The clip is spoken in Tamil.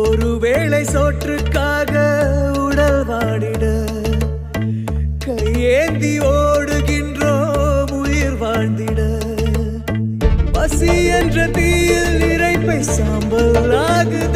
ஒருவேளை சோற்றுக்காக உடல் வாடிட கையேந்தி ஓடுகின்றோம் உயிர் வாழ்ந்திட. பசி என்ற தீயில் இறைப்பை சாம்பல் ஆகுது.